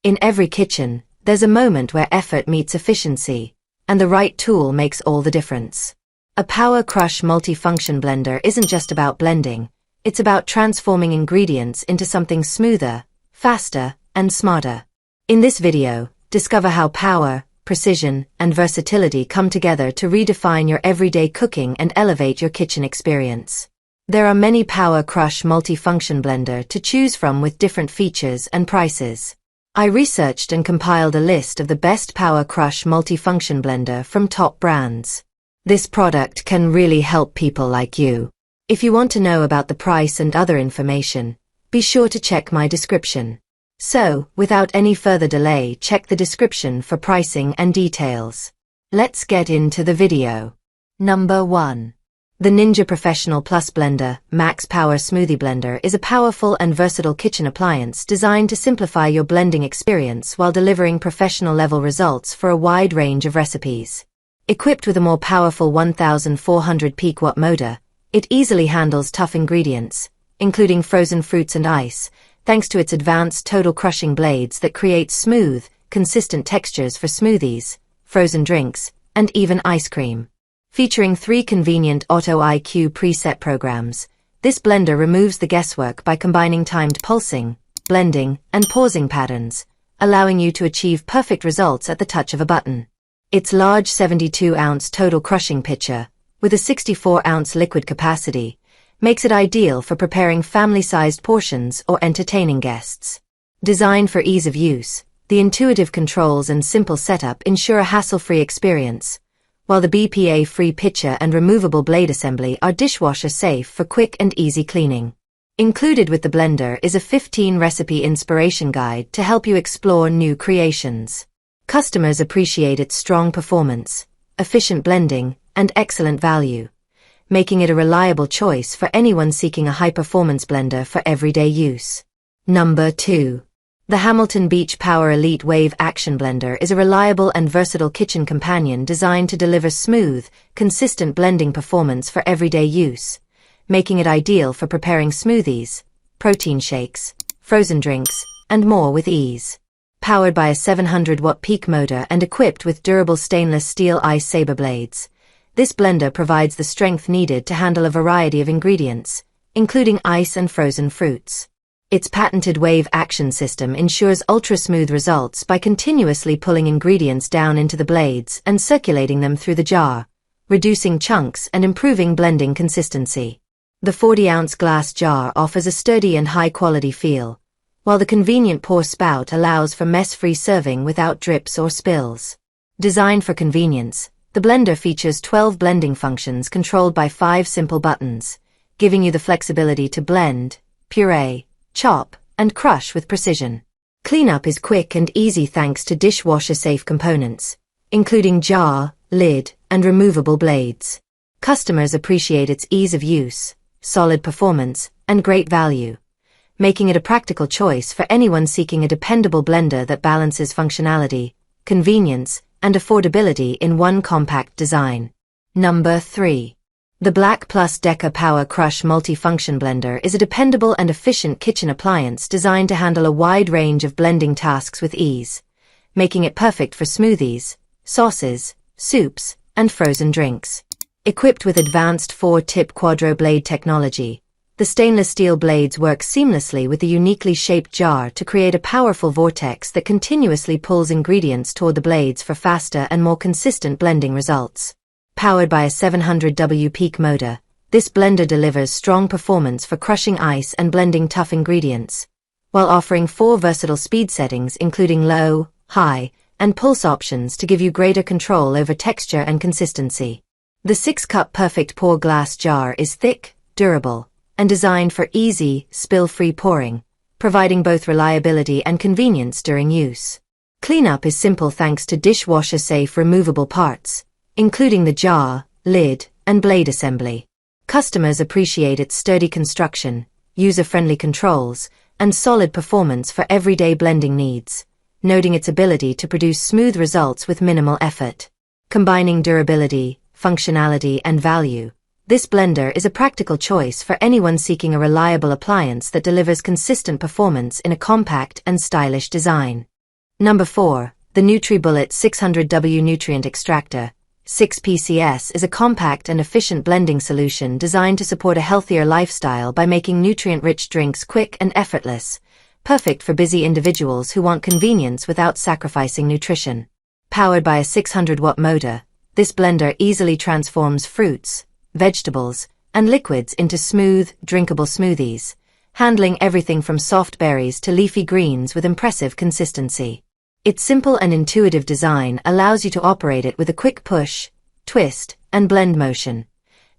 In every kitchen, there's a moment where effort meets efficiency, and the right tool makes all the difference. A PowerCrush multifunction blender isn't just about blending, it's about transforming ingredients into something smoother, faster, and smarter. In this video, discover how power, precision, and versatility come together to redefine your everyday cooking and elevate your kitchen experience. There are many PowerCrush multifunction blender to choose from with different features and prices. I researched and compiled a list of the best PowerCrush multifunction blender from top brands. This product can really help people like you. If you want to know about the price and other information, be sure to check my description. So, without any further delay, check the description for pricing and details. Let's get into the video. Number 1. The Ninja Professional Plus Blender Max Power Smoothie Blender is a powerful and versatile kitchen appliance designed to simplify your blending experience while delivering professional-level results for a wide range of recipes. Equipped with a more powerful 1400 peak watt motor, it easily handles tough ingredients, including frozen fruits and ice, thanks to its advanced total crushing blades that create smooth, consistent textures for smoothies, frozen drinks, and even ice cream. Featuring 3 convenient Auto IQ preset programs, this blender removes the guesswork by combining timed pulsing, blending, and pausing patterns, allowing you to achieve perfect results at the touch of a button. Its large 72-ounce total crushing pitcher, with a 64-ounce liquid capacity, makes it ideal for preparing family-sized portions or entertaining guests. Designed for ease of use, the intuitive controls and simple setup ensure a hassle-free experience, while the BPA-free pitcher and removable blade assembly are dishwasher-safe for quick and easy cleaning. Included with the blender is a 15-recipe inspiration guide to help you explore new creations. Customers appreciate its strong performance, efficient blending, and excellent value, making it a reliable choice for anyone seeking a high-performance blender for everyday use. Number 2. The Hamilton Beach Power Elite Wave Action Blender is a reliable and versatile kitchen companion designed to deliver smooth, consistent blending performance for everyday use, making it ideal for preparing smoothies, protein shakes, frozen drinks, and more with ease. Powered by a 700-watt peak motor and equipped with durable stainless steel ice saber blades, this blender provides the strength needed to handle a variety of ingredients, including ice and frozen fruits. Its patented wave action system ensures ultra-smooth results by continuously pulling ingredients down into the blades and circulating them through the jar, reducing chunks and improving blending consistency. The 40-ounce glass jar offers a sturdy and high-quality feel, while the convenient pour spout allows for mess-free serving without drips or spills. Designed for convenience, the blender features 12 blending functions controlled by 5 simple buttons, giving you the flexibility to blend, puree, chop, and crush with precision. Cleanup is quick and easy thanks to dishwasher-safe components, including jar, lid, and removable blades. Customers appreciate its ease of use, solid performance, and great value, making it a practical choice for anyone seeking a dependable blender that balances functionality, convenience, and affordability in one compact design. Number 3. The BLACK+DECKER PowerCrush Multifunction Blender is a dependable and efficient kitchen appliance designed to handle a wide range of blending tasks with ease, making it perfect for smoothies, sauces, soups, and frozen drinks. Equipped with advanced 4-tip quadro blade technology, the stainless steel blades work seamlessly with the uniquely shaped jar to create a powerful vortex that continuously pulls ingredients toward the blades for faster and more consistent blending results. Powered by a 700W peak motor, this blender delivers strong performance for crushing ice and blending tough ingredients, while offering 4 versatile speed settings including low, high, and pulse options to give you greater control over texture and consistency. The 6-cup perfect pour glass jar is thick, durable, and designed for easy, spill-free pouring, providing both reliability and convenience during use. Cleanup is simple thanks to dishwasher-safe removable parts, including the jar, lid, and blade assembly. Customers appreciate its sturdy construction, user-friendly controls, and solid performance for everyday blending needs, noting its ability to produce smooth results with minimal effort. Combining durability, functionality, and value, this blender is a practical choice for anyone seeking a reliable appliance that delivers consistent performance in a compact and stylish design. Number 4. The Nutribullet 600W Nutrient Extractor, 6PCS is a compact and efficient blending solution designed to support a healthier lifestyle by making nutrient-rich drinks quick and effortless, perfect for busy individuals who want convenience without sacrificing nutrition. Powered by a 600-watt motor, this blender easily transforms fruits, vegetables, and liquids into smooth, drinkable smoothies, handling everything from soft berries to leafy greens with impressive consistency. Its simple and intuitive design allows you to operate it with a quick push, twist, and blend motion,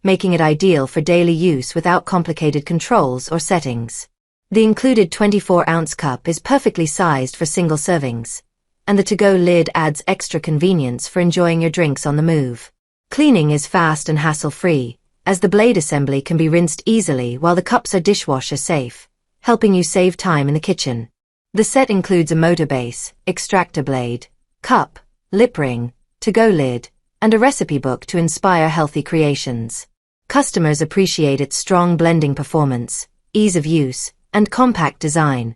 making it ideal for daily use without complicated controls or settings. The included 24-ounce cup is perfectly sized for single servings, and the to-go lid adds extra convenience for enjoying your drinks on the move. Cleaning is fast and hassle-free, as the blade assembly can be rinsed easily while the cups are dishwasher safe, helping you save time in the kitchen. The set includes a motor base, extractor blade, cup, lip ring, to-go lid, and a recipe book to inspire healthy creations. Customers appreciate its strong blending performance, ease of use, and compact design,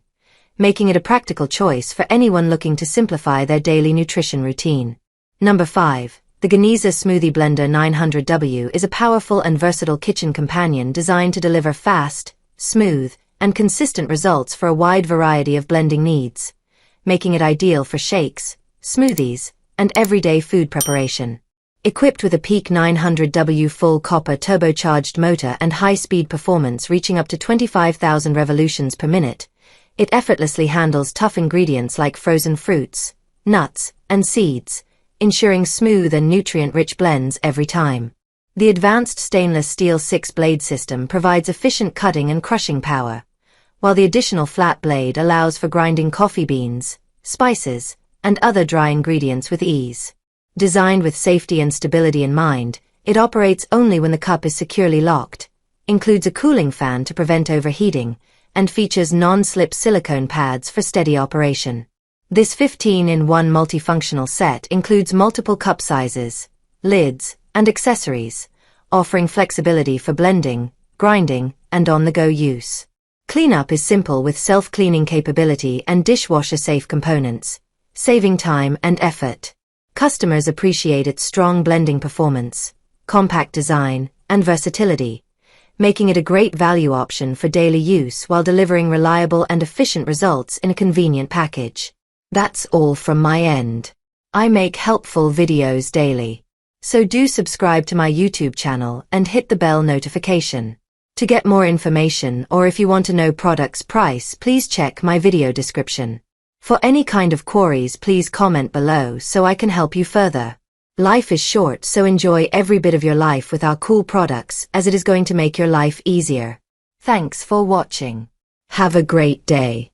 making it a practical choice for anyone looking to simplify their daily nutrition routine. Number 5. The Ganiza Smoothie Blender 900W is a powerful and versatile kitchen companion designed to deliver fast, smooth, and consistent results for a wide variety of blending needs, making it ideal for shakes, smoothies, and everyday food preparation. Equipped with a peak 900W full copper turbocharged motor and high-speed performance reaching up to 25,000 revolutions per minute, it effortlessly handles tough ingredients like frozen fruits, nuts, and seeds, ensuring smooth and nutrient-rich blends every time. The advanced stainless steel 6-blade system provides efficient cutting and crushing power, while the additional flat blade allows for grinding coffee beans, spices, and other dry ingredients with ease. Designed with safety and stability in mind, it operates only when the cup is securely locked, includes a cooling fan to prevent overheating, and features non-slip silicone pads for steady operation. This 15-in-1 multifunctional set includes multiple cup sizes, lids, and accessories, offering flexibility for blending, grinding, and on-the-go use. Cleanup is simple with self-cleaning capability and dishwasher-safe components, saving time and effort. Customers appreciate its strong blending performance, compact design, and versatility, making it a great value option for daily use while delivering reliable and efficient results in a convenient package. That's all from my end. I make helpful videos daily, so do subscribe to my YouTube channel and hit the bell notification. To get more information or if you want to know product's price, please check my video description. For any kind of queries, please comment below so I can help you further. Life is short, so enjoy every bit of your life with our cool products, as it is going to make your life easier. Thanks for watching. Have a great day.